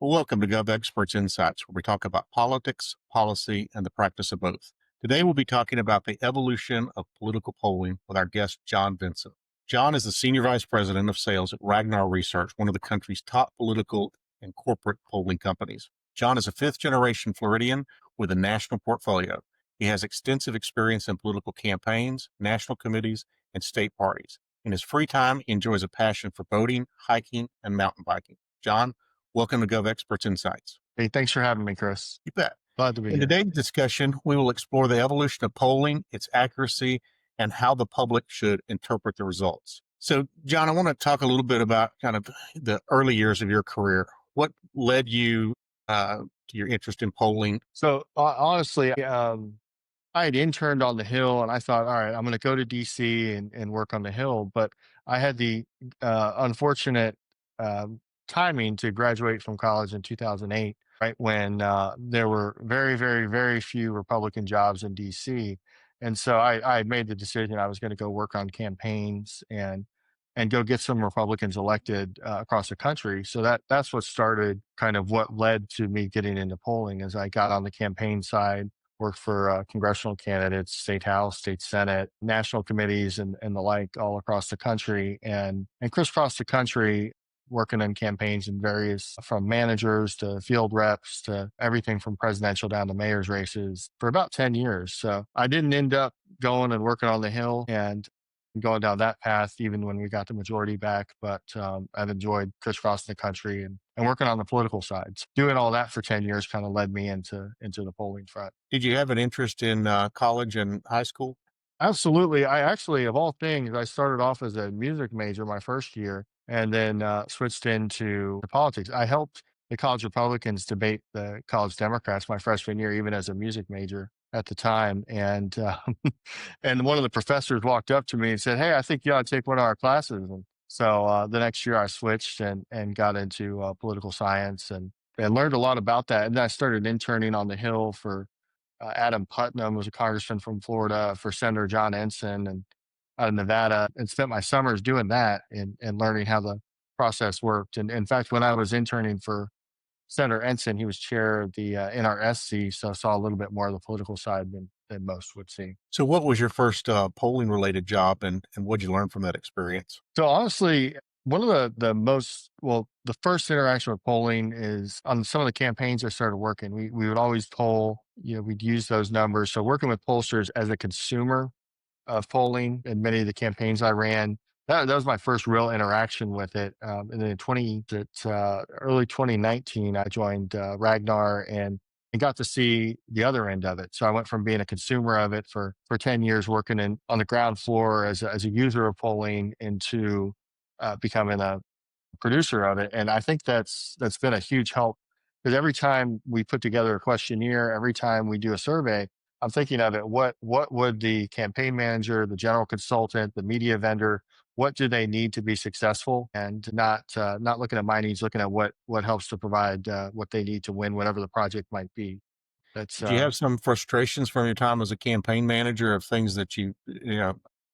Well, welcome to GovExperts Insights, where we talk about politics, policy, and the practice of both. Today, we'll be talking about the evolution of political polling with our guest, John Vinson. John is the Senior Vice President of Sales at Ragnar Research, one of the country's top political and corporate polling companies. John is a fifth-generation Floridian with a national portfolio. He has extensive experience in political campaigns, national committees, and state parties. In his free time, he enjoys a passion for boating, hiking, and mountain biking. John, welcome to GovExperts Insights. Hey, thanks for having me, Chris. You bet. Glad to be In here. today's discussion, we will explore the evolution of polling, its accuracy, and how the public should interpret the results. So, John, I want to talk a little bit about kind of the early years of your career. What led you to your interest in polling? So honestly, I had interned on the Hill, and I thought, all right, I'm going to go to DC and work on the Hill. But I had the unfortunate timing to graduate from college in 2008, right when there were very, very, very few Republican jobs in DC. And so I had made the decision I was going to go work on campaigns and go get some Republicans elected across the country. So that's what started kind of what led to me getting into polling as I got on the campaign side, worked for congressional candidates, state house, state senate, national committees, and the like all across the country, and crisscross the country working on campaigns in various, from managers to field reps to everything from presidential down to mayor's races for about 10 years. So I didn't end up going and working on the Hill and going down that path, even when we got the majority back. But I've enjoyed crisscrossing the country and working on the political sides. Doing all that for 10 years kind of led me into the polling front. Did you have an interest in college and high school? Absolutely. I actually, of all things, I started off as a music major my first year and then switched into politics. I helped the college Republicans debate the college Democrats my freshman year, even as a music major at the time. And and one of the professors walked up to me and said, "Hey, I think you ought to take one of our classes." And so the next year I switched and got into political science and learned a lot about that. And then I started interning on the Hill for Adam Putnam, was a congressman from Florida, for Senator John Ensign and out of Nevada, and spent my summers doing that and learning how the process worked. And in fact, when I was interning for Senator Ensign, he was chair of the NRSC, so I saw a little bit more of the political side than most would see. So, what was your first polling related job, and what did you learn from that experience? So honestly, one of the first interaction with polling is on some of the campaigns I started working. We would always poll, we'd use those numbers. So working with pollsters as a consumer of polling and many of the campaigns I ran, that was my first real interaction with it. And then early 2019, I joined Ragnar and got to see the other end of it. So I went from being a consumer of it for 10 years, working on the ground floor as a user of polling, into becoming a producer of it. And I think that's been a huge help, because every time we put together a questionnaire, every time we do a survey, I'm thinking of it, what would the campaign manager, the general consultant, the media vendor, what do they need to be successful, and not looking at my needs, looking at what helps to provide what they need to win, whatever the project might be. That's Did you have some frustrations from your time as a campaign manager of things that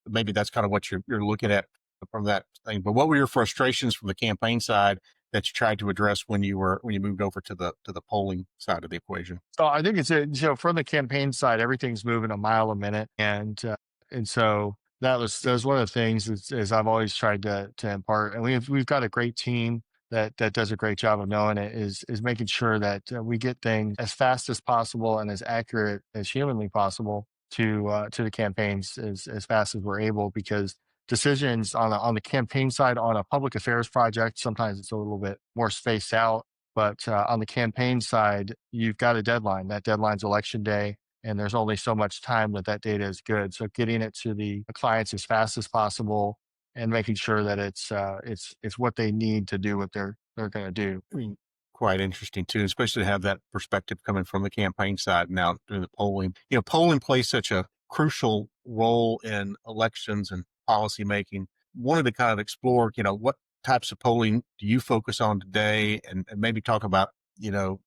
maybe that's kind of what you're looking at from that thing? But what were your frustrations from the campaign side that you tried to address when you moved over to the polling side of the equation? So I think from the campaign side, everything's moving a mile a minute, and so that was one of the things is I've always tried to impart, and we've got a great team that does a great job of knowing it, is making sure that we get things as fast as possible and as accurate as humanly possible to the campaigns as fast as we're able, because decisions on the campaign side on a public affairs project, sometimes it's a little bit more spaced out. But on the campaign side, you've got a deadline. That deadline's election day, and there's only so much time that data is good. So getting it to the clients as fast as possible and making sure that it's what they need to do what they're going to do. I mean, quite interesting too, especially to have that perspective coming from the campaign side now through the polling. Polling plays such a crucial role in elections and policy making. Wanted to kind of explore, what types of polling do you focus on today, and maybe talk about, the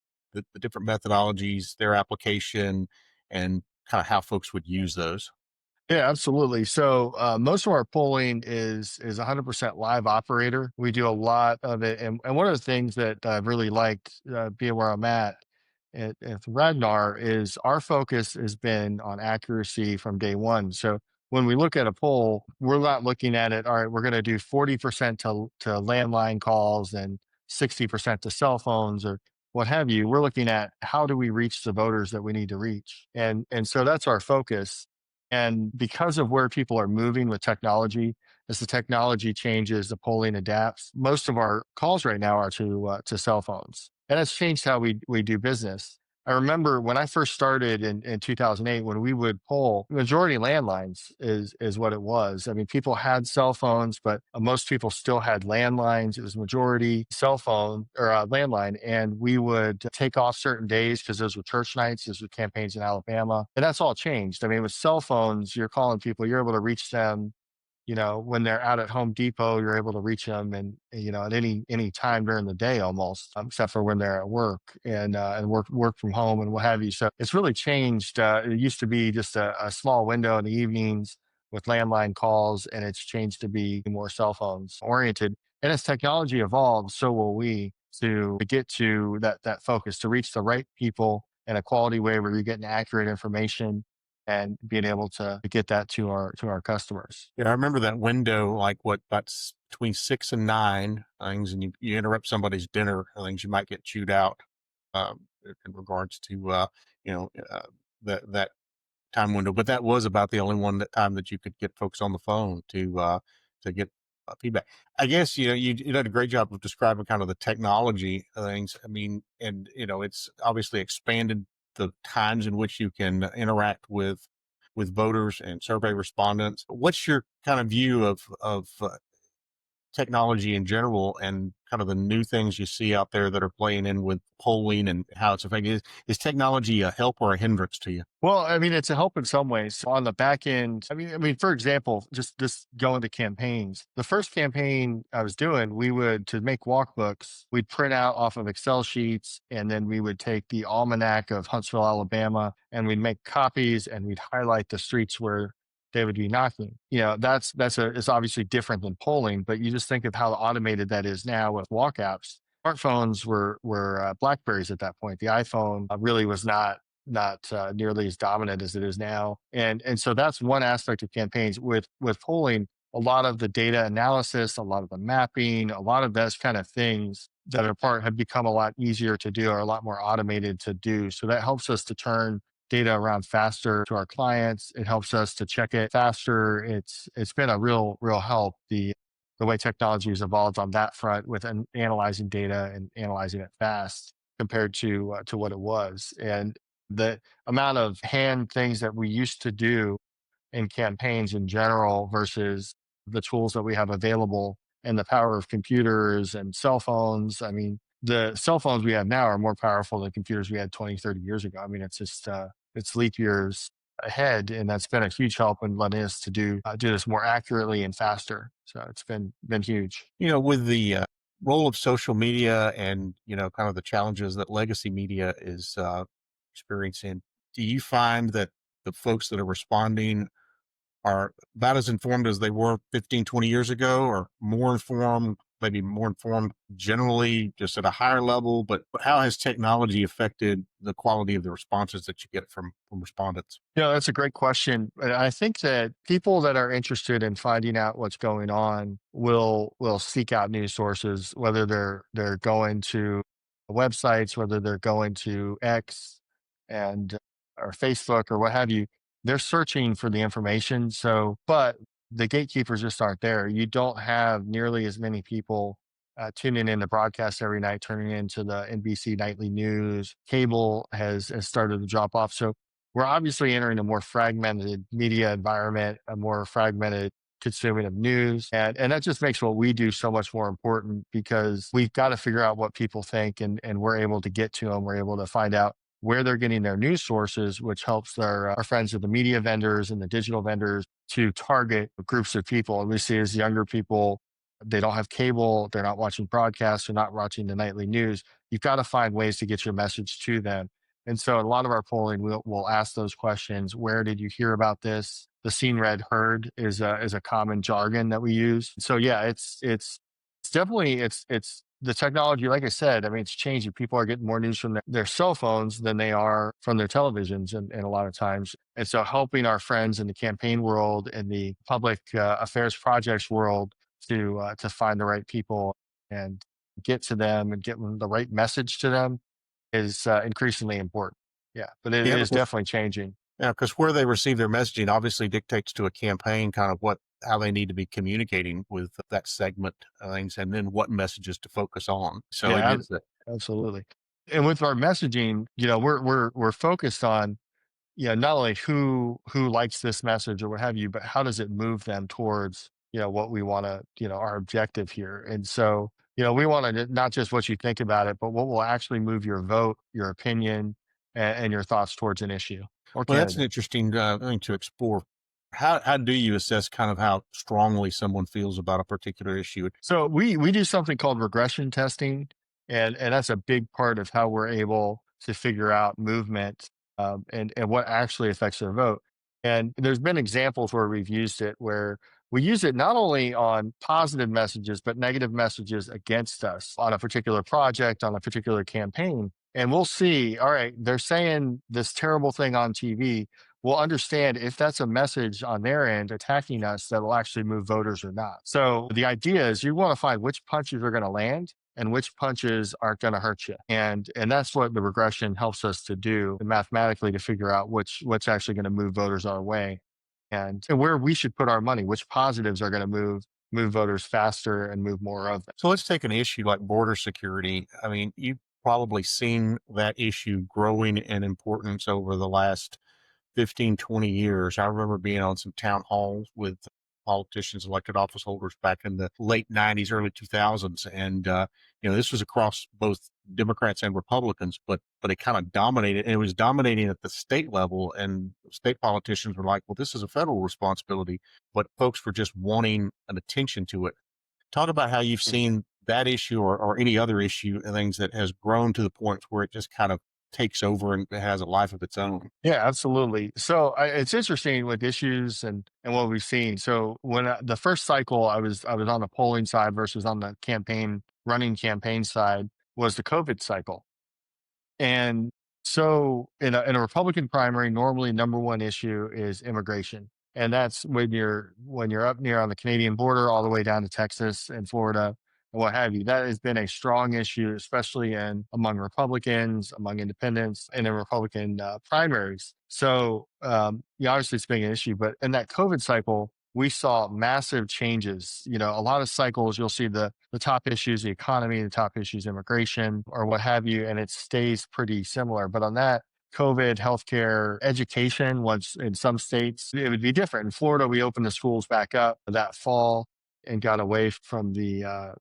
different methodologies, their application, and kind of how folks would use those. Yeah, absolutely. So most of our polling is 100% live operator. We do a lot of it, and one of the things that I've really liked being where I'm at Ragnar is our focus has been on accuracy from day one. So when we look at a poll, we're not looking at it. All right, we're going to do 40% to landline calls and 60% to cell phones or what have you. We're looking at how do we reach the voters that we need to reach, and so that's our focus. And because of where people are moving with technology, as the technology changes, the polling adapts. Most of our calls right now are to cell phones, and it's changed how we do business. I remember when I first started in 2008, when we would poll, majority landlines is what it was. I mean, people had cell phones, but most people still had landlines. It was majority cell phone or landline, and we would take off certain days because those were church nights. Those were campaigns in Alabama, and that's all changed. I mean, with cell phones, you're calling people, you're able to reach them, when they're out at Home Depot, you're able to reach them, and at any time during the day almost, except for when they're at work and work from home and what have you. So it's really changed. It used to be just a small window in the evenings with landline calls, and it's changed to be more cell phones oriented. And as technology evolves, so will we to get to that focus to reach the right people in a quality way where you're getting accurate information and being able to get that to our customers. Yeah, I remember that window, like what that's between 6 and 9 things, and you interrupt somebody's dinner, things you might get chewed out in regards to that time window. But that was about the only time that you could get folks on the phone to get feedback. I guess you did a great job of describing kind of the technology of things. I mean, and it's obviously expanded the times in which you can interact with voters and survey respondents. What's your kind of view of technology in general and kind of the new things you see out there that are playing in with polling and how it's affecting? Is technology a help or a hindrance to you? Well, I mean, it's a help in some ways. On the back end, I mean, for example, just going to campaigns. The first campaign I was doing, we would to make walkbooks, we'd print out off of Excel sheets, and then we would take the almanac of Huntsville, Alabama, and we'd make copies, and we'd highlight the streets where they would be knocking. It's obviously different than polling, but you just think of how automated that is now with walk apps. Smartphones were Blackberries at that point. The iPhone really was not nearly as dominant as it is now. And so that's one aspect of campaigns. With polling, a lot of the data analysis, a lot of the mapping, a lot of those kind of things that are part have become a lot easier to do or a lot more automated to do. So that helps us to turn data around faster to our clients. It helps us to check it faster. It's been a real help. The way technology has evolved on that front with analyzing data and analyzing it fast compared to what it was. And the amount of hand things that we used to do in campaigns in general versus the tools that we have available and the power of computers and cell phones. I mean, the cell phones we have now are more powerful than computers we had 20, 30 years ago. I mean, it's just, it's leap years ahead. And that's been a huge help in letting us to do this more accurately and faster. So it's been huge. With the role of social media and kind of the challenges that legacy media is experiencing, do you find that the folks that are responding are about as informed as they were 15, 20 years ago, or more informed, maybe more informed generally, just at a higher level? But how has technology affected the quality of the responses that you get from respondents? That's a great question. And I think that people that are interested in finding out what's going on will seek out news sources, whether they're going to websites, whether they're going to X and or Facebook or what have you. They're searching for the information. So, but the gatekeepers just aren't there. You don't have nearly as many people tuning in to broadcast every night, turning into the NBC nightly news. Cable has started to drop off. So we're obviously entering a more fragmented media environment, a more fragmented consuming of news. And that just makes what we do so much more important because we've got to figure out what people think and we're able to get to them. We're able to find out where they're getting their news sources, which helps our friends with the media vendors and the digital vendors to target groups of people. And we see as younger people, they don't have cable, they're not watching broadcasts, they're not watching the nightly news. You've got to find ways to get your message to them. And so a lot of our polling will ask those questions. Where did you hear about this? the seen, read, heard is a common jargon that we use. So yeah, it's definitely it's the technology. Like I said, I mean, it's changing. People are getting more news from their cell phones than they are from their televisions, and a lot of times. And so, helping our friends in the campaign world and the public affairs projects world to find the right people and get to them and get them the right message to them is increasingly important. Yeah, but it Yeah, is because definitely changing. where they receive their messaging obviously dictates to a campaign kind of what how they need to be communicating with that segment of things, and then what messages to focus on. So it Yeah, is that. absolutely. And with our messaging, we're focused on, not only who likes this message or what have you, but how does it move them towards, what we want to, our objective here. And so, we want to not just what you think about it, but what will actually move your vote, your opinion, and your thoughts towards an issue or Well, that's an candidate. interesting thing to explore. How do you assess kind of how strongly someone feels about a particular issue? So we do something called regression testing, and that's a big part of how we're able to figure out movement, and what actually affects their vote. And there's been examples where we've used it where we use it not only on positive messages but negative messages against us on a particular project, on a particular campaign. And we'll see, all right, they're saying this terrible thing on TV. We'll understand if that's a message on their end attacking us that will actually move voters or not. So the idea is you want to find which punches are going to land and which punches aren't going to hurt you. And that's what the regression helps us to do mathematically, to figure out what's actually going to move voters our way, and where we should put our money, which positives are going to move voters faster and move more of them. So let's take an issue like border security. I mean, you've probably seen that issue growing in importance over the last 15, 20 years. I remember being on some town halls with politicians, elected office holders back in the late 90s, early 2000s. And, this was across both Democrats and Republicans, but it kind of dominated. And it was dominating at the state level. And state politicians were like, well, this is a federal responsibility. But folks were just wanting an attention to it. Talk about how you've seen that issue or any other issue and things that has grown to the point where it just kind of takes over and has a life of its own. Yeah, absolutely. So it's interesting with issues and what we've seen. So when the first cycle, I was on the polling side versus on the running campaign side, was the COVID cycle. And so in a Republican primary, normally number one issue is immigration. And that's when you're up near on the Canadian border all the way down to Texas and Florida and what have you. That has been a strong issue, especially in among Republicans, among independents, and in Republican primaries. So obviously it's been an issue, but in that COVID cycle, we saw massive changes. A lot of cycles, you'll see the top issues, the economy, the top issues, immigration, or what have you, and it stays pretty similar. But on that, COVID, healthcare, education was in some states, it would be different. In Florida, we opened the schools back up that fall and got away from the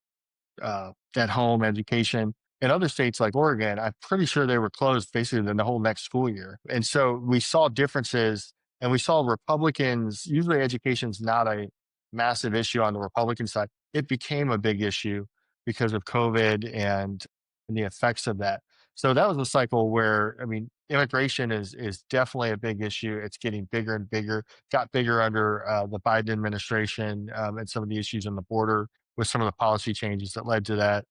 at home education. In other states like Oregon, I'm pretty sure they were closed basically the whole next school year. And so we saw differences, and we saw Republicans, usually education's not a massive issue on the Republican side. It became a big issue because of COVID and the effects of that. So that was a cycle where, I mean, immigration is definitely a big issue. It's getting bigger and bigger. Got bigger under the Biden administration, and some of the issues on the border with some of the policy changes that led to that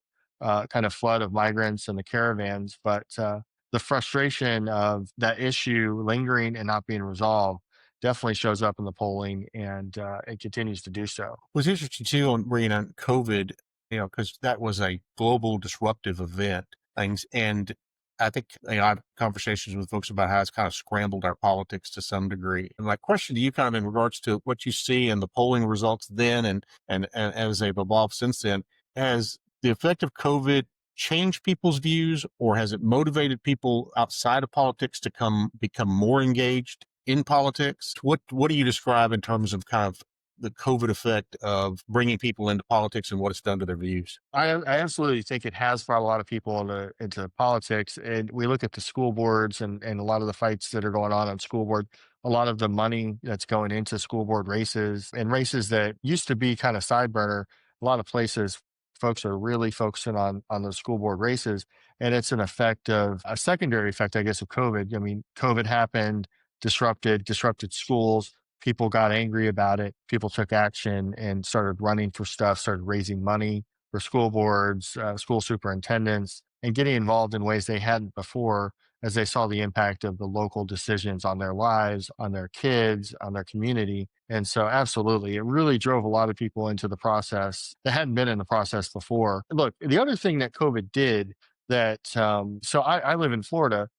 kind of flood of migrants and the caravans. But the frustration of that issue lingering and not being resolved definitely shows up in the polling, and it continues to do so. Was interesting too on reading on COVID, because that was a global disruptive event, things. And I think, I have conversations with folks about how it's kind of scrambled our politics to some degree. And my question to you kind of in regards to what you see in the polling results then and as they've evolved since then, has the effect of COVID changed people's views, or has it motivated people outside of politics to become more engaged in politics? What do you describe in terms of kind of the COVID effect of bringing people into politics and what it's done to their views? I absolutely think it has brought a lot of people into politics. And we look at the school boards and a lot of the fights that are going on school board, a lot of the money that's going into school board races and races that used to be kind of side burner. A lot of places, folks are really focusing on those school board races. And it's an effect of a secondary effect, I guess, of COVID. I mean, COVID happened, disrupted schools. people got angry about it. People took action and started running for stuff, started raising money for school boards, school superintendents, and getting involved in ways they hadn't before as they saw the impact of the local decisions on their lives, on their kids, on their community. And so, absolutely, it really drove a lot of people into the process that hadn't been in the process before. Look, the other thing that COVID did that so I live in Florida,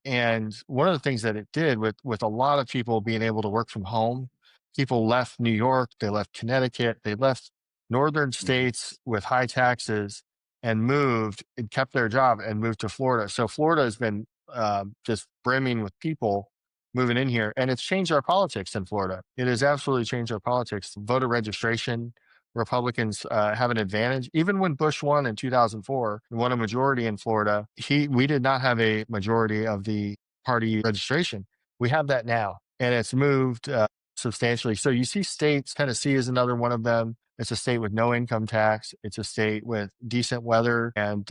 and one of the things that it did with a lot of people being able to work from home, people left New York, they left Connecticut, they left northern Mhm. states with high taxes and moved and kept their job and moved to Florida. So Florida has been just brimming with people moving in here, and it's changed our politics in Florida. It has absolutely changed our politics. Voter registration, Republicans have an advantage. Even when Bush won in 2004 and won a majority in Florida, we did not have a majority of the party registration. We have that now, and it's moved substantially. So you see states, Tennessee is another one of them. It's a state with no income tax. It's a state with decent weather and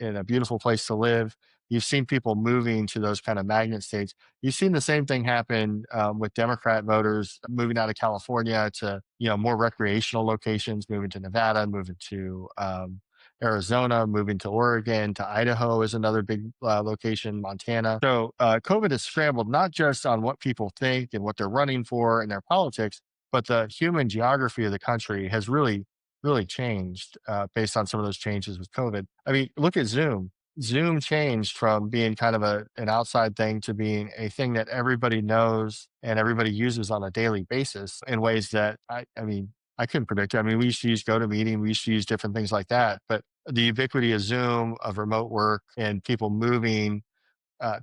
a beautiful place to live. You've seen people moving to those kind of magnet states. You've seen the same thing happen with Democrat voters moving out of California to more recreational locations, moving to Nevada, moving to Arizona, moving to Oregon, to Idaho is another big location, Montana. So COVID has scrambled not just on what people think and what they're running for in their politics, but the human geography of the country has really changed based on some of those changes with COVID. I mean, look at Zoom. Zoom changed from being kind of an outside thing to being a thing that everybody knows and everybody uses on a daily basis in ways that I mean, I couldn't predict it. I mean, we used to use GoToMeeting, we used to use different things like that, but the ubiquity of Zoom, of remote work, and people moving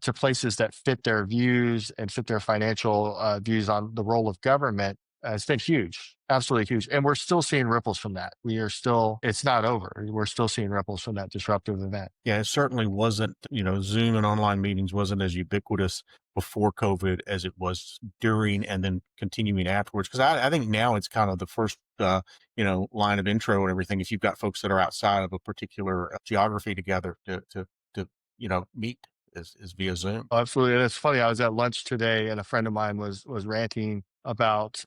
to places that fit their views and fit their financial views on the role of government, it's been huge, absolutely huge. And we're still seeing ripples from that. It's not over. We're still seeing ripples from that disruptive event. Yeah, it certainly wasn't, Zoom and online meetings wasn't as ubiquitous before COVID as it was during and then continuing afterwards. Because I think now it's kind of the first, line of intro and everything. If you've got folks that are outside of a particular geography together to meet is via Zoom. Absolutely. And it's funny. I was at lunch today and a friend of mine was ranting about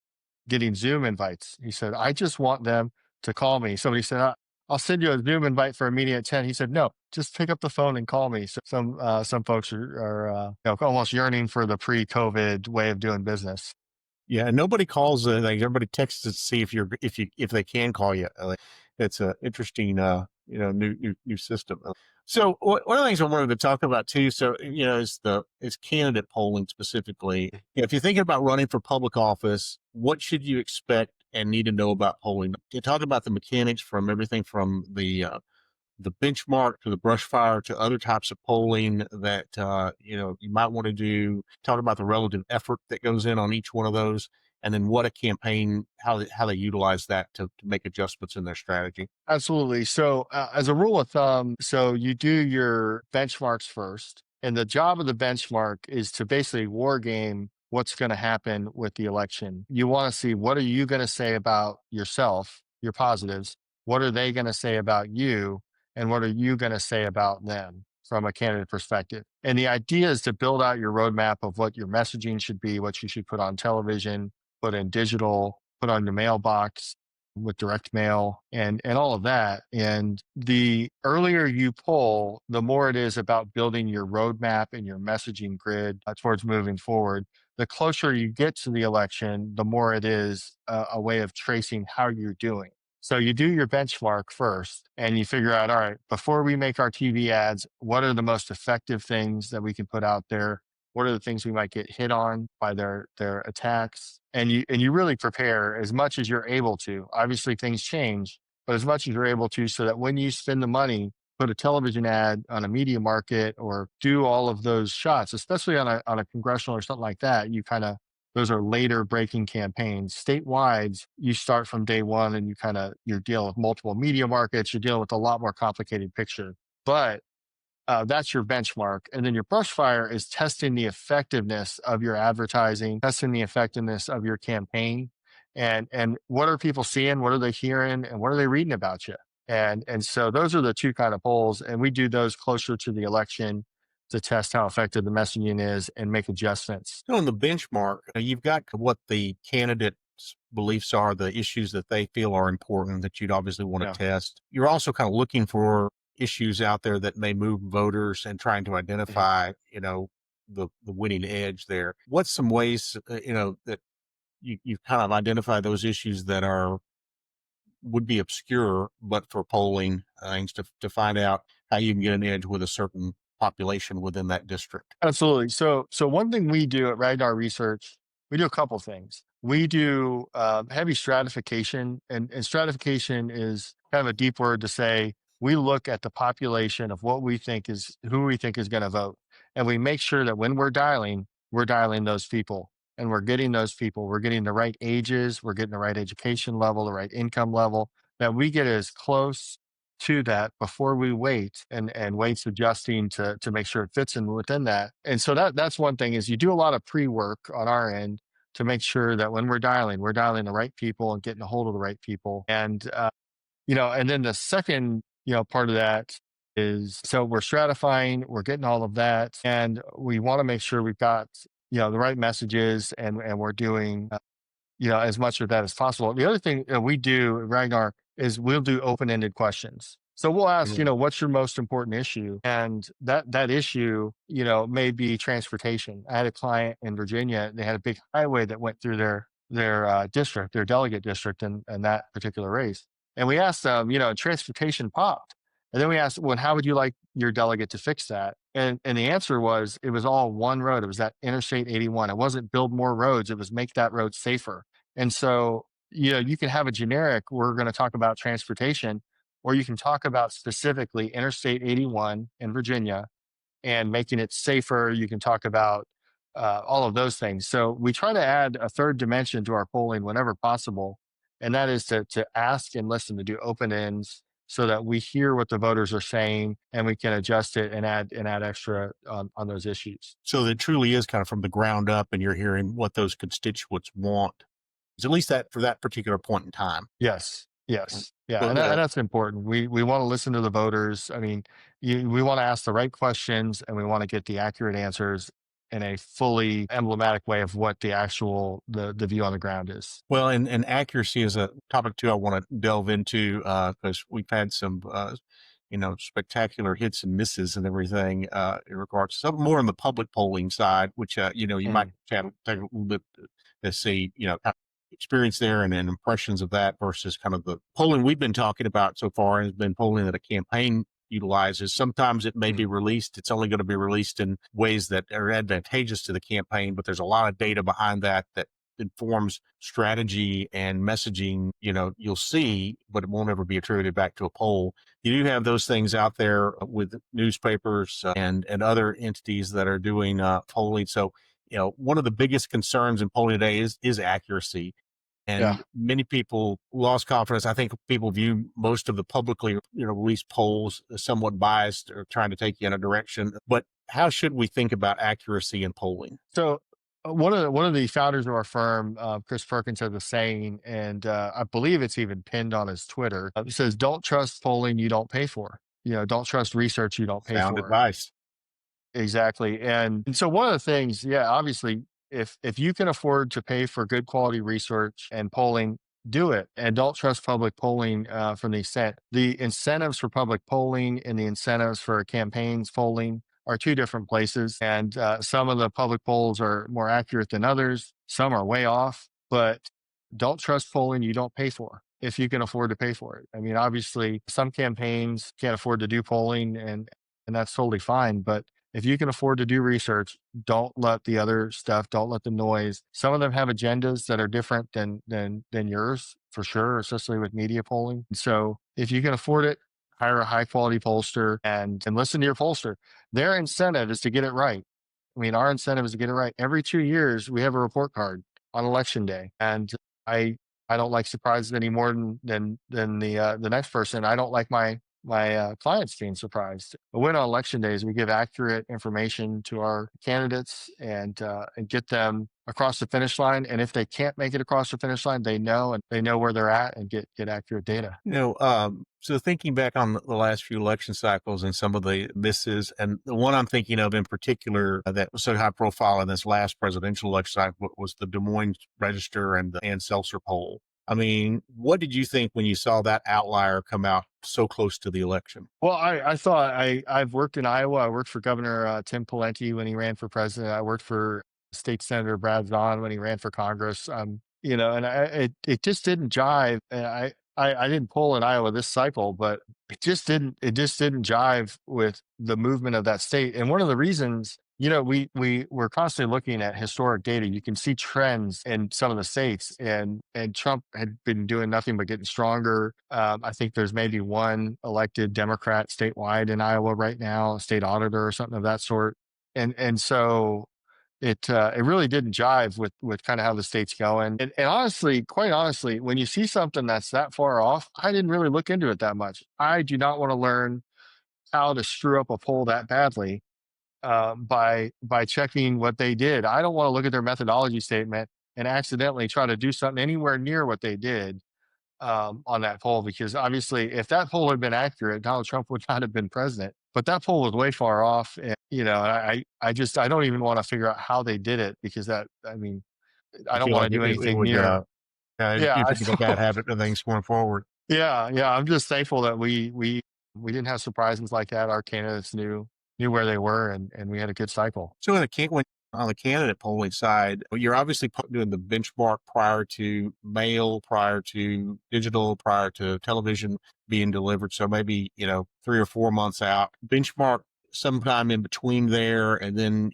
getting Zoom invites. He said, I just want them to call me. Somebody said, I'll send you a Zoom invite for a meeting at 10. He said, no, just pick up the phone and call me. So some folks are almost yearning for the pre-COVID way of doing business. Yeah, and nobody calls. Like everybody texts to see if they can call you. It's a interesting, new system. So one of the things I wanted to talk about too. So is candidate polling specifically. If you're thinking about running for public office, what should you expect and need to know about polling? You talk about the mechanics from everything from the benchmark to the brush fire to other types of polling that you might want to do. Talk about the relative effort that goes in on each one of those, and then what a campaign how they utilize that to make adjustments in their strategy. Absolutely. So, as a rule of thumb, so you do your benchmarks first, and the job of the benchmark is to basically war game what's going to happen with the election. You want to see what are you going to say about yourself, your positives, what are they going to say about you, and what are you going to say about them from a candidate perspective. And the idea is to build out your roadmap of what your messaging should be, what you should put on television, put in digital, put on your mailbox with direct mail and all of that. And the earlier you poll, the more it is about building your roadmap and your messaging grid towards moving forward. The closer you get to the election, the more it is a way of tracing how you're doing. So you do your benchmark first and you figure out, all right, before we make our TV ads, what are the most effective things that we can put out there? What are the things we might get hit on by their attacks? And you really prepare as much as you're able to. Obviously things change, but as much as you're able to so that when you spend the money, put a television ad on a media market or do all of those shots, especially on a congressional or something like that, you kind of those are later breaking campaigns. Statewide, you start from day one and you're dealing with multiple media markets, you're dealing with a lot more complicated picture. But that's your benchmark. And then your brush fire is testing the effectiveness of your advertising, testing the effectiveness of your campaign. And what are people seeing? What are they hearing? And what are they reading about you? And so those are the two kind of polls. And we do those closer to the election. to test how effective the messaging is and make adjustments. So in the benchmark, you've got what the candidate's beliefs are, the issues that they feel are important that you'd obviously want Yeah. to test. You're also kind of looking for issues out there that may move voters and trying to Mhm. identify, the winning edge there. What's some ways, that you kind of identify those issues that would be obscure, but for polling things to find out how you can get an edge with a certain population within that district. Absolutely. So one thing we do at Ragnar Research, we do a couple things. We do heavy stratification, and stratification is kind of a deep word to say we look at the population of what we think is who we think is going to vote, and we make sure that when we're dialing those people, and we're getting those people. We're getting the right ages, we're getting the right education level, the right income level, that we get as close to that before we wait, and weights adjusting to make sure it fits in within that. And so that's one thing is you do a lot of pre-work on our end to make sure that when we're dialing the right people and getting a hold of the right people. And and then the second, part of that is so we're stratifying, we're getting all of that, and we want to make sure we've got, the right messages, and we're doing as much of that as possible. The other thing that we do, Ragnar, is we'll do open-ended questions. So we'll ask, Mhm. what's your most important issue? And that issue, may be transportation. I had a client in Virginia, they had a big highway that went through their district, their delegate district in that particular race. And we asked them, transportation popped. And then we asked, well, how would you like your delegate to fix that? And the answer was it was all one road. It was that Interstate 81. It wasn't build more roads. It was make that road safer. And so, you can have a generic, we're going to talk about transportation, or you can talk about specifically Interstate 81 in Virginia and making it safer. You can talk about all of those things. So we try to add a third dimension to our polling whenever possible. And that is to ask and listen, to do open ends so that we hear what the voters are saying and we can adjust it and add extra on those issues. So it truly is kind of from the ground up, and you're hearing what those constituents want. Is at least that for that particular point in time. Yes. Mm. Yes. Yeah. Well, And that's important. We want to listen to the voters. I mean, we want to ask the right questions and we want to get the accurate answers in a fully emblematic way of what the actual the view on the ground is. and accuracy is a topic too I want to delve into because we've had some spectacular hits and misses and everything in regards to some more on the public polling side, which you might Mhm. take a little bit to see kind of experience there and impressions of that versus kind of the polling we've been talking about so far has been polling that a campaign utilizes. Sometimes it may be Mhm. released. It's only going to be released in ways that are advantageous to the campaign, but there's a lot of data behind that informs strategy and messaging. You'll see, but it won't ever be attributed back to a poll. You do have those things out there with newspapers and other entities that are doing polling. So, one of the biggest concerns in polling today is accuracy. Yeah. And many people lost confidence. I think people view most of the publicly, released polls as somewhat biased or trying to take you in a direction. But how should we think about accuracy in polling? So one of the founders of our firm, Chris Perkins, has a saying, and I believe it's even pinned on his Twitter. It says, "Don't trust polling you don't pay for. Don't trust research you don't pay Sound for." advice. Exactly. And so one of the things, yeah, obviously, if you can afford to pay for good quality research and polling, do it. And don't trust public polling from the incentives for public polling and the incentives for campaigns polling are two different places. And some of the public polls are more accurate than others. Some are way off, but don't trust polling you don't pay for if you can afford to pay for it. I mean, obviously, some campaigns can't afford to do polling, and that's totally fine. But if you can afford to do research, don't let the other stuff, don't let the noise. Some of them have agendas that are different than yours for sure, especially with media polling. So if you can afford it, hire a high quality pollster and listen to your pollster. Their incentive is to get it right. I mean, our incentive is to get it right. Every 2 years, we have a report card on election day, and I I don't like surprises any more than the next person. I don't like my clients being surprised. A win on election days, we give accurate information to our candidates and get them across the finish line. And if they can't make it across the finish line, they know, and they know where they're at and get accurate data. So thinking back on the last few election cycles and some of the misses, and the one I'm thinking of in particular that was so high profile in this last presidential election cycle was the Des Moines Register and the Ann Seltzer poll. I mean, what did you think when you saw that outlier come out so close to the election? Well, I thought I've worked in Iowa. I worked for Governor Tim Pawlenty when he ran for president. I worked for State Senator Brad Vaughn when he ran for Congress. And it just didn't jive. And I didn't poll in Iowa this cycle, but it just didn't jive with the movement of that state. And one of the reasons, we're constantly looking at historic data. You can see trends in some of the states, and Trump had been doing nothing but getting stronger. I think there's maybe one elected Democrat statewide in Iowa right now, a state auditor or something of that sort. And so it really didn't jive with kind of how the state's going. And honestly, quite honestly, when you see something that's that far off, I didn't really look into it that much. I do not want to learn how to screw up a poll that badly by checking what they did. I don't want to look at their methodology statement and accidentally try to do something anywhere near what they did on that poll, because obviously, if that poll had been accurate, Donald Trump would not have been president. But that poll was way far off, and I don't even want to figure out how they did it, because I You don't feel want to like do it anything would, near. you Yeah, pick up a bad habit of things going forward. yeah. I'm just thankful that we didn't have surprises like that. Our candidates knew where they were, and we had a good cycle. So when on the candidate polling side, you're obviously doing the benchmark prior to mail, prior to digital, prior to television being delivered. So maybe, 3 or 4 months out, benchmark sometime in between there. And then,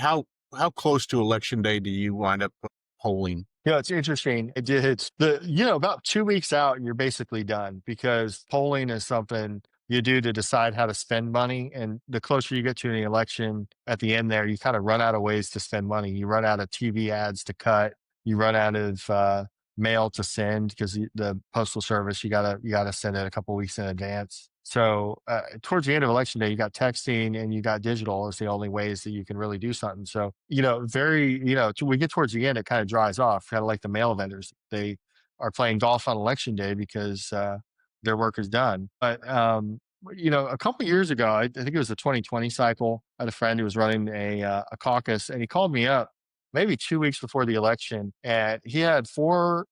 how close to election day do you wind up polling? It's interesting. It's about 2 weeks out, you're basically done, because polling is something you do to decide how to spend money. And the closer you get to the election at the end there, you kind of run out of ways to spend money. You run out of TV ads to cut. You run out of mail to send, because the postal service, you gotta send it a couple weeks in advance. So towards the end of election day, you got texting and you got digital is the only ways that you can really do something. So we get towards the end, it kind of dries off, kind of like the mail vendors. They are playing golf on election day because their work is done. But a couple years ago, I think it was the 2020 cycle. I had a friend who was running a caucus, and he called me up maybe 2 weeks before the election, and he had four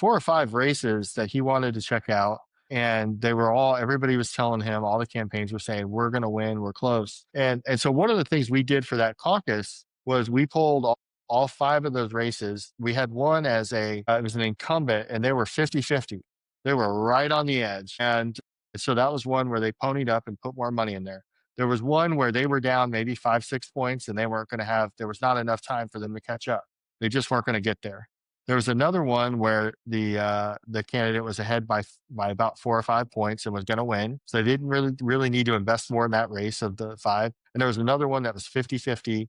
or five races that he wanted to check out. And everybody was telling him, all the campaigns were saying, we're going to win, we're close. And so one of the things we did for that caucus was we pulled all five of those races. We had one it was an incumbent, and they were 50-50. They were right on the edge. And so that was one where they ponied up and put more money in there. There was one where they were down maybe 5-6 points, and there was not enough time for them to catch up. They just weren't going to get there. There was another one where the candidate was ahead by about 4 or 5 points and was going to win. So they didn't really need to invest more in that race of the five. And there was another one that was 50-50,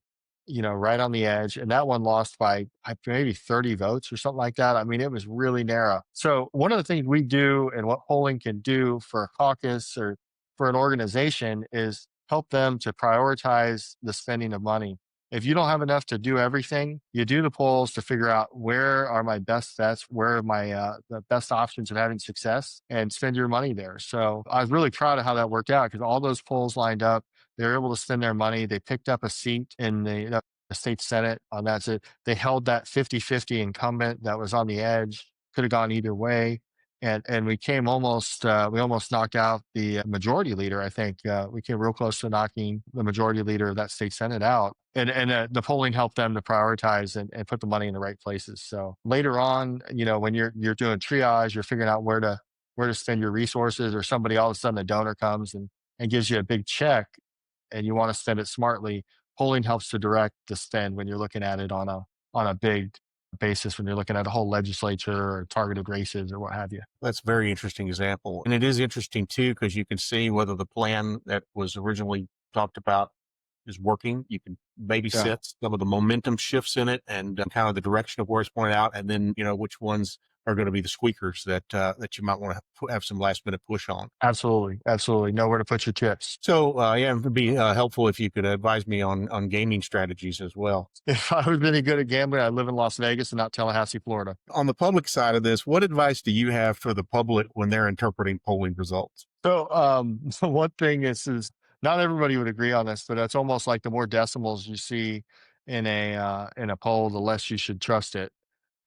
right on the edge. And that one lost by maybe 30 votes or something like that. I mean, it was really narrow. So one of the things we do, and what polling can do for a caucus or for an organization, is help them to prioritize the spending of money. If you don't have enough to do everything, you do the polls to figure out, where are my best bets, where are my the best options of having success, and spend your money there. So I was really proud of how that worked out, because all those polls lined up. They were able to spend their money. They picked up a seat in the state Senate on that. So they held that 50-50 incumbent that was on the edge. Could have gone either way. And we almost knocked out the majority leader. I think we came real close to knocking the majority leader of that state Senate out. And the polling helped them to prioritize and put the money in the right places. So later on, when you're doing triage, you're figuring out where to spend your resources, or somebody, all of a sudden, a donor comes and gives you a big check, and you want to spend it smartly. Polling helps to direct the spend when you're looking at it on a big basis, when you're looking at a whole legislature or targeted races or what have you. That's a very interesting example. And it is interesting too, because you can see whether the plan that was originally talked about is working. You can maybe Yeah. set some of the momentum shifts in it and kind of the direction of where it's pointed out, and then, which ones are going to be the squeakers that you might want to have some last minute push on. Absolutely, absolutely. Know where to put your chips. So, yeah, it would be helpful if you could advise me on gaming strategies as well. If I was any good at gambling, I'd live in Las Vegas and not Tallahassee, Florida. On the public side of this, what advice do you have for the public when they're interpreting polling results? So, so one thing is not everybody would agree on this, but it's almost like the more decimals you see in a poll, the less you should trust it.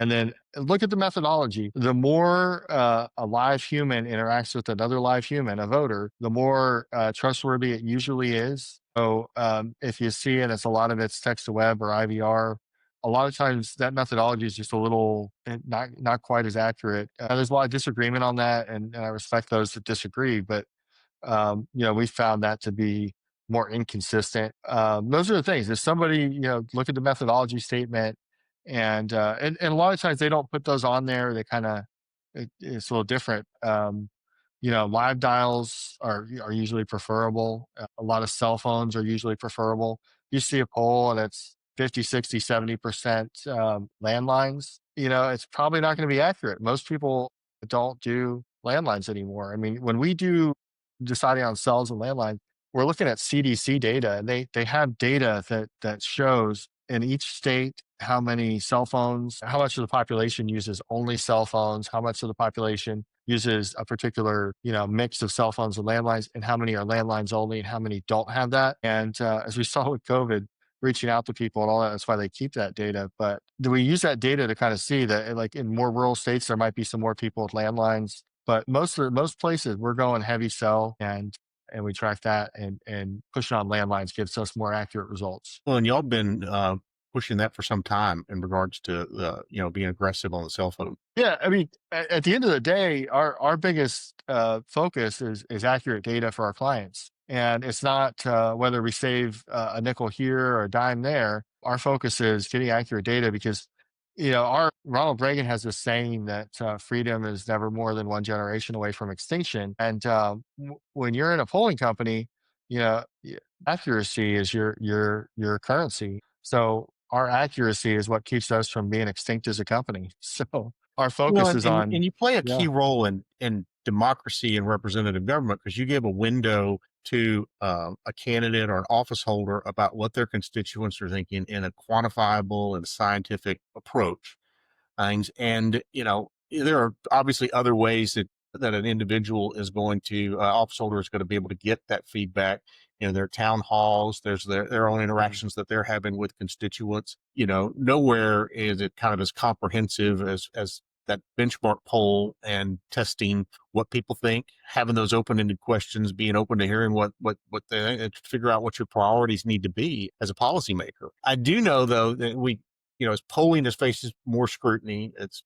And then look at the methodology. The more a live human interacts with another live human, a voter, the more trustworthy it usually is. So if you see it, it's a lot of it's text to web or IVR. A lot of times that methodology is just a little not quite as accurate. There's a lot of disagreement on that, and I respect those that disagree. But we found that to be more inconsistent. Those are the things. If somebody, look at the methodology statement, and a lot of times they don't put those on there. They kind of it's a little different. Live dials are usually preferable. A lot of cell phones are usually preferable. You see a poll and it's 50, 60, 70% landlines. It's probably not going to be accurate. Most people don't do landlines anymore. I mean, when we do deciding on cells and landlines, we're looking at CDC data, and they have data that shows in each state how many cell phones, how much of the population uses only cell phones, how much of the population uses a particular mix of cell phones and landlines, and how many are landlines only, and how many don't have that. And as we saw with COVID, reaching out to people and all that, that's why they keep that data. But do we use that data to kind of see that, like in more rural states, there might be some more people with landlines, but most places we're going heavy cell, and we track that, and pushing on landlines gives us more accurate results. Well, and y'all been pushing that for some time in regards to being aggressive on the cell phone. Yeah, I mean, at the end of the day, our biggest focus is accurate data for our clients, and it's not whether we save a nickel here or a dime there. Our focus is getting accurate data because our Ronald Reagan has this saying that freedom is never more than one generation away from extinction. And when you're in a polling company, accuracy is your currency. So our accuracy is what keeps us from being extinct as a company. So our Well, focus and, is and, on and you play a yeah. key role in democracy and representative government because you give a window to a candidate or an office holder about what their constituents are thinking in a quantifiable and scientific approach things. And, there are obviously other ways that an individual is going to, office holder is going to be able to get that feedback. Their town halls, there's their own Mhm. interactions that they're having with constituents. Nowhere is it kind of as comprehensive as that benchmark poll and testing what people think, having those open-ended questions, being open to hearing what they to figure out what your priorities need to be as a policymaker. I do know though that as polling is faces more scrutiny, it's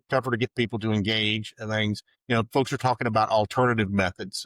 tougher to get people to engage and things. Folks are talking about alternative methods.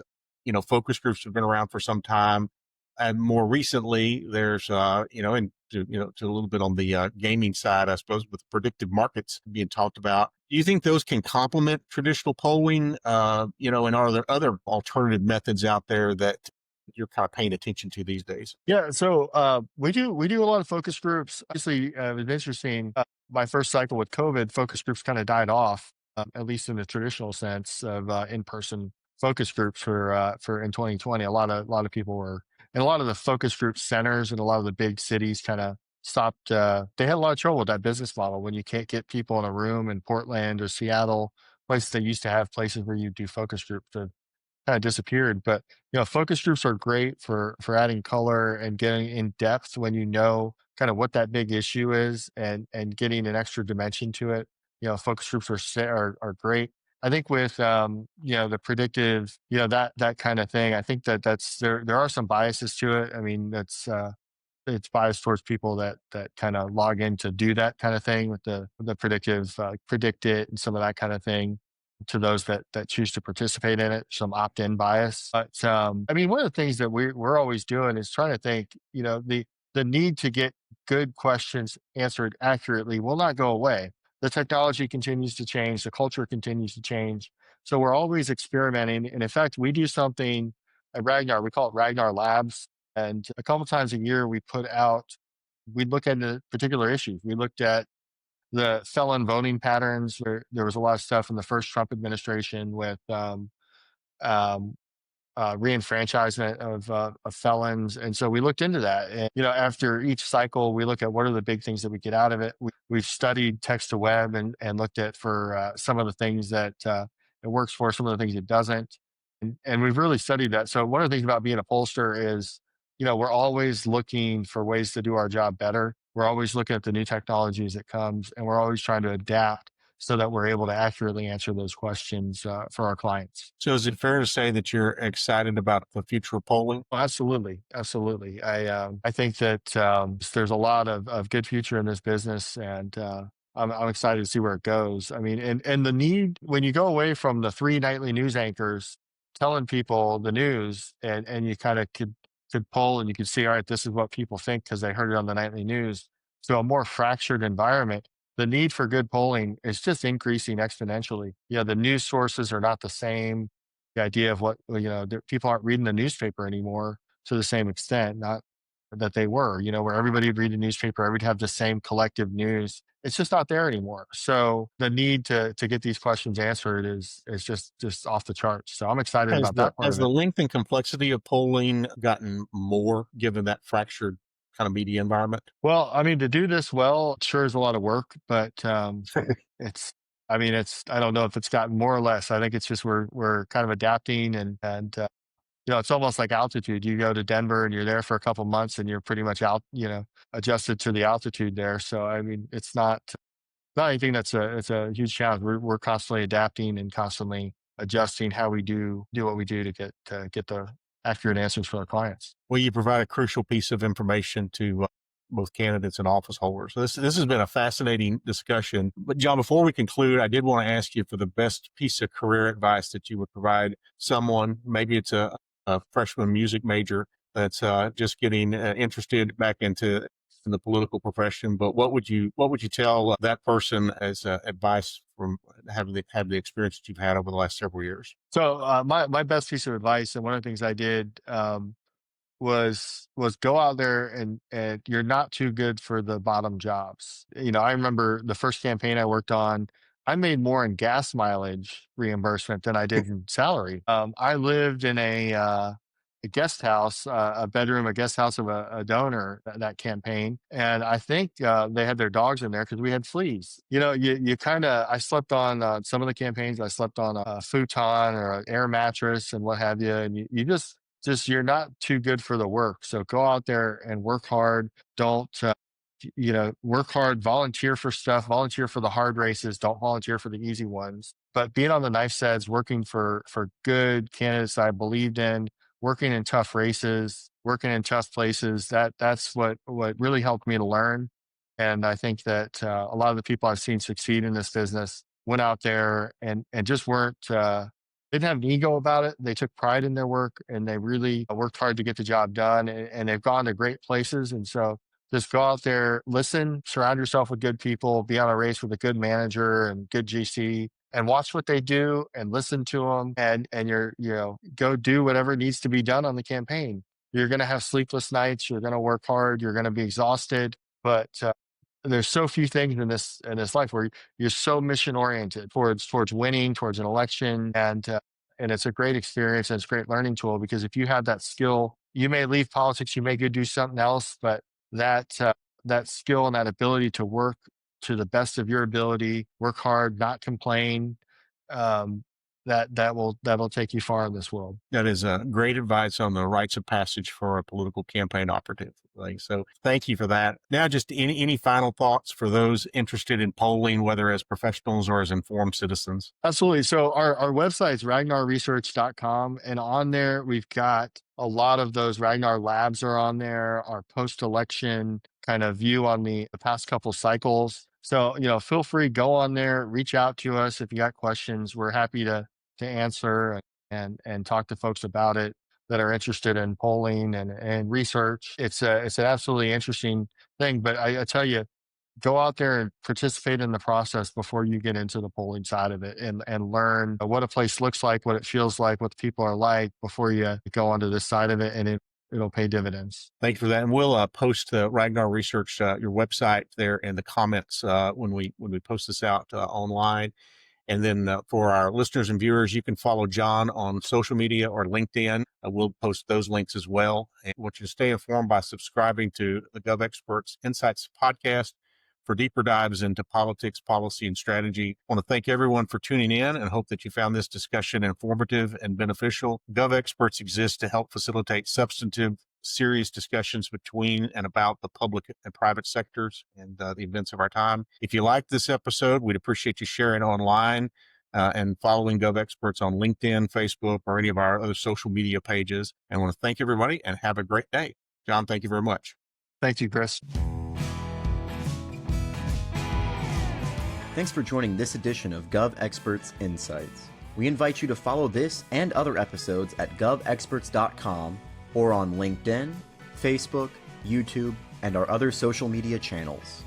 Focus groups have been around for some time, and more recently, there's and to a little bit on the gaming side, I suppose, with predictive markets being talked about. Do you think those can complement traditional polling? And are there other alternative methods out there that you're kind of paying attention to these days? Yeah, so we do a lot of focus groups. Obviously, it was interesting. My first cycle with COVID, focus groups kind of died off, at least in the traditional sense of in-person focus groups for in 2020. A lot of people were, and a lot of the focus group centers and a lot of the big cities kind of stopped. They had a lot of trouble with that business model when you can't get people in a room in Portland or Seattle, places they used to have places where you do focus groups kind of disappeared. But focus groups are great for adding color and getting in depth when kind of what that big issue is, and getting an extra dimension to it. Focus groups are great. I think with the predictive, that kind of thing. I think that's there are some biases to it. I mean, it's biased towards people that kind of log in to do that kind of thing with the predictive, predict it and some of that kind of thing, to those that choose to participate in it, some opt-in bias. But I mean, one of the things that we're always doing is trying to think, the need to get good questions answered accurately will not go away. The technology continues to change, the culture continues to change. So we're always experimenting. And in fact, we do something at Ragnar, we call it Ragnar Labs. And a couple times a year we look into particular issues. We looked at the felon voting patterns. There was a lot of stuff in the first Trump administration with um, reenfranchisement of felons. And so we looked into that. And, after each cycle, we look at what are the big things that we get out of it. We've studied text to web and looked at for some of the things that it works for, some of the things it doesn't. And we've really studied that. So one of the things about being a pollster is, we're always looking for ways to do our job better. We're always looking at the new technologies that comes, and we're always trying to adapt so that we're able to accurately answer those questions for our clients. So is it fair to say that you're excited about the future of polling? Oh, absolutely, absolutely. I think that there's a lot of good future in this business, and I'm excited to see where it goes. I mean, and the need when you go away from the three nightly news anchors telling people the news, and you kind of could poll and you could see, all right, this is what people think because they heard it on the nightly news. So a more fractured environment, the need for good polling is just increasing exponentially. The news sources are not the same. The idea of what, people aren't reading the newspaper anymore to the same extent, not that they were, where everybody would read the newspaper, everybody have the same collective news. It's just not there anymore. So the need to get these questions answered is just off the charts. So I'm excited Has about that part has of the it. length and complexity of polling gotten more given that fractured kind of media environment? Well, I mean, to do this well, sure is a lot of work, but it's, I mean, I don't know if it's gotten more or less. I think it's just we're kind of adapting and it's almost like altitude. You go to Denver and you're there for a couple months and you're pretty much out, adjusted to the altitude there. So I mean, it's not anything it's a huge challenge. We're constantly adapting and constantly adjusting how we do what we do to get the accurate answers for our clients. Well, you provide a crucial piece of information to both candidates and office holders. So this has been a fascinating discussion. But John, before we conclude, I did want to ask you for the best piece of career advice that you would provide someone. Maybe it's a freshman music major that's just getting interested back into in the political profession. But what would you tell that person as advice from have the experience that you've had over the last several years? So my best piece of advice, and one of the things I did was go out there and you're not too good for the bottom jobs. I remember the first campaign I worked on, I made more in gas mileage reimbursement than I did in salary. I lived in a guest house, a bedroom, a guest house of a donor that campaign. And I think they had their dogs in there because we had fleas. You kind of, I slept on some of the campaigns, I slept on a futon or an air mattress and what have you. And you just you're not too good for the work. So go out there and work hard. Don't work hard, volunteer for stuff, volunteer for the hard races, don't volunteer for the easy ones. But being on the knife seds, working for good candidates I believed in, working in tough races, working in tough places, that's what really helped me to learn. And I think that a lot of the people I've seen succeed in this business went out there and just weren't didn't have an ego about it. They took pride in their work and they really worked hard to get the job done. And they've gone to great places. And so just go out there, listen, surround yourself with good people, be on a race with a good manager and good GC, and watch what they do and listen to them. And go do whatever needs to be done on the campaign. You're going to have sleepless nights. You're going to work hard. You're going to be exhausted, but there's so few things in this life where you're so mission oriented towards winning, towards an election, and it's a great experience and it's a great learning tool because if you have that skill, you may leave politics, you may go do something else, but that skill and that ability to work to the best of your ability, work hard, not complain, um, that'll take you far in this world. That is great advice on the rites of passage for a political campaign operative. So thank you for that. Now, just any final thoughts for those interested in polling, whether as professionals or as informed citizens? Absolutely. So our website is ragnarresearch.com. And on there, we've got a lot of those Ragnar labs are on there, our post-election kind of view on the past couple cycles. So, feel free, go on there, reach out to us if you got questions. We're happy to answer and talk to folks about it that are interested in polling and research. It's an absolutely interesting thing, but I tell you, go out there and participate in the process before you get into the polling side of it and learn what a place looks like, what it feels like, what the people are like before you go onto this side of it. And it'll pay dividends. Thank you for that. And we'll post Ragnar Research, your website there in the comments when we post this out online. And then for our listeners and viewers, you can follow John on social media or LinkedIn. We'll post those links as well. And I want you to stay informed by subscribing to the GovExperts Insights podcast for deeper dives into politics, policy, and strategy. I want to thank everyone for tuning in and hope that you found this discussion informative and beneficial. GovExperts exists to help facilitate substantive, serious discussions between and about the public and private sectors and the events of our time. If you like this episode, we'd appreciate you sharing online and following GovExperts on LinkedIn, Facebook, or any of our other social media pages. And I want to thank everybody and have a great day. John, thank you very much. Thank you, Chris. Thanks for joining this edition of GovExperts Insights. We invite you to follow this and other episodes at govexperts.com or on LinkedIn, Facebook, YouTube, and our other social media channels.